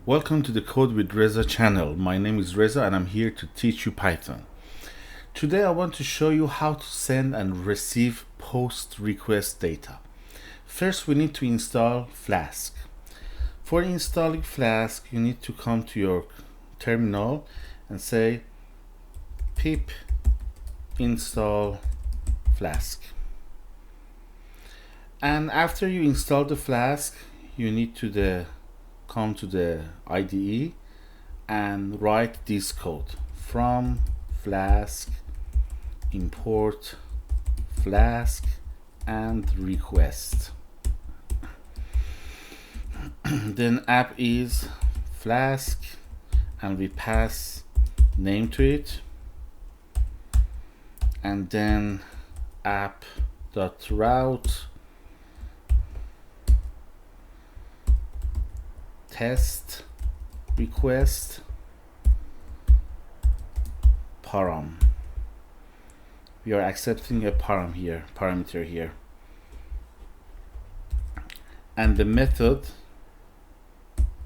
Welcome to the Code with Reza channel. My name is Reza and I'm here to teach you Python. Today I want to show you how to send and receive post request data. First we need to install Flask. For installing Flask you need to come to your terminal and say pip install Flask. And after you install the Flask you need to come to the IDE and write this code: from Flask import Flask and request. Then app is Flask and we pass name to it, and then app.route test request param. We are accepting a parameter here, and the method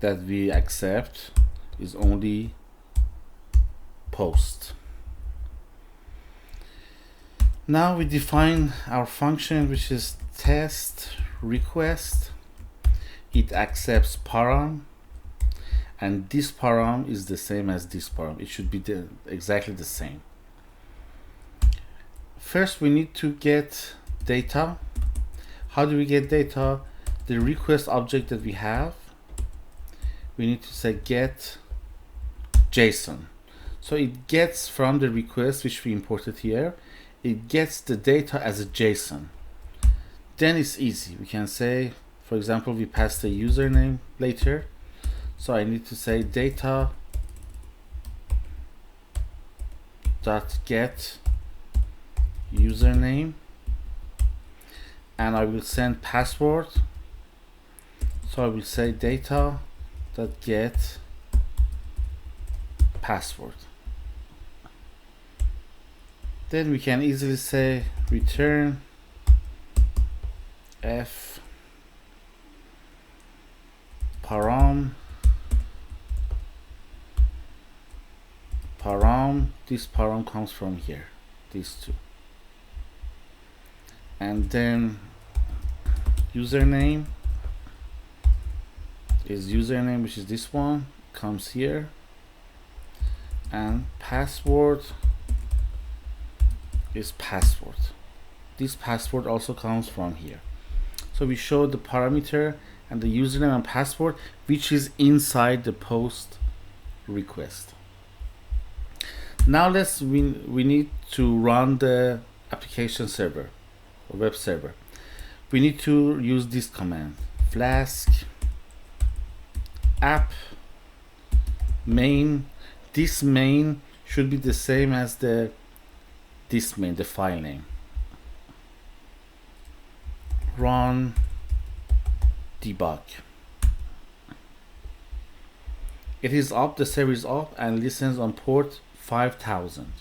that we accept is only post. Now we define our function, which is test request. It accepts param, and this param is the same as this param. It should be exactly the same. First we need to get data. How do we get data? The request object that we have, we need to say get JSON. So it gets from the request which we imported here, it gets the data as a JSON. Then it's easy. We can say, for example, we pass the username later, so I need to say data dot get username, and I will send password, so I will say data dot get password. Then we can easily say return f param. This param comes from here, these two, and then username is username, which is this one, comes here, and password is password. This password also comes from here. So we show the parameter and the username and password which is inside the post request. Now we need to run the application server or web server. We need to use this command: flask app main. This main should be the same as this main, the file name. Run debug. It is up, the server is up and listens on port 5000.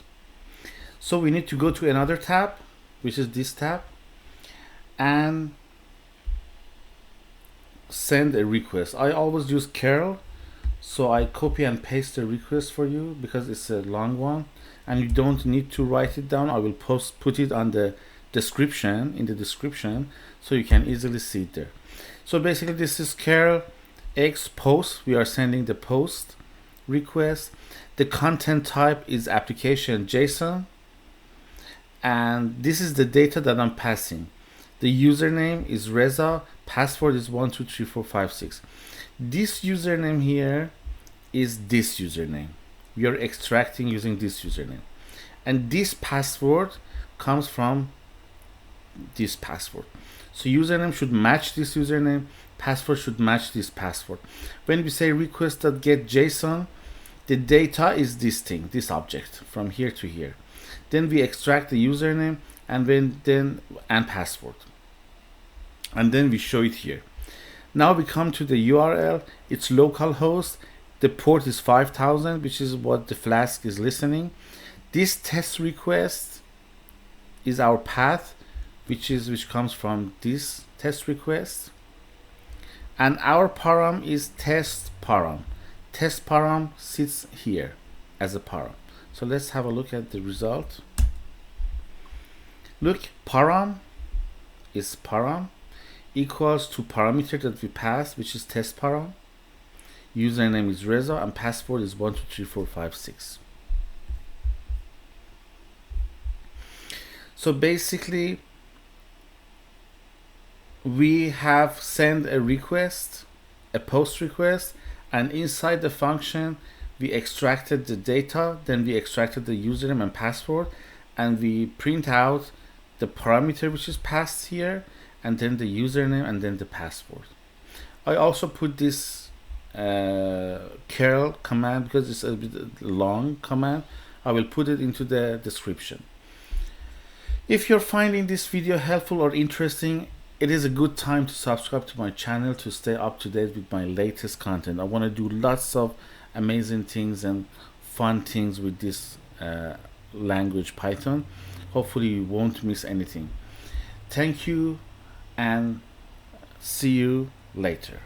So we need to go to another tab, which is this tab, and send a request. I always use curl, so I copy and paste the request for you because it's a long one and you don't need to write it down. I will put it on the description, in the description, so you can easily see it there. So basically this is curl x post. We are sending the post request. The content type is application JSON, and this is the data that I'm passing. The username is Reza, password is 123456. This username here is this username. We are extracting using this username, and this password comes from this password. So username should match this username, password should match this password. When we say request.get JSON, the data is this thing, this object from here to here. Then we extract the username and password, and then we show it here. Now we come to the URL. It's localhost. The port is 5000, which is what the Flask is listening. This test request is our path, which comes from this test request, and our param is test param. test param sits here as a param. So let's have a look at the result. Look, param is param equals to parameter that we passed, which is test param. Username is Reza and password is 123456. So basically we have sent a request, a post request, and inside the function we extracted the data, then we extracted the username and password, and we print out the parameter which is passed here, and then the username and then the password. I also put this curl command because it's a bit long command. I will put it into the description. If you're finding this video helpful or interesting, it is a good time to subscribe to my channel to stay up to date with my latest content. I want to do lots of amazing things and fun things with this language, Python. Hopefully you won't miss anything. Thank you and see you later.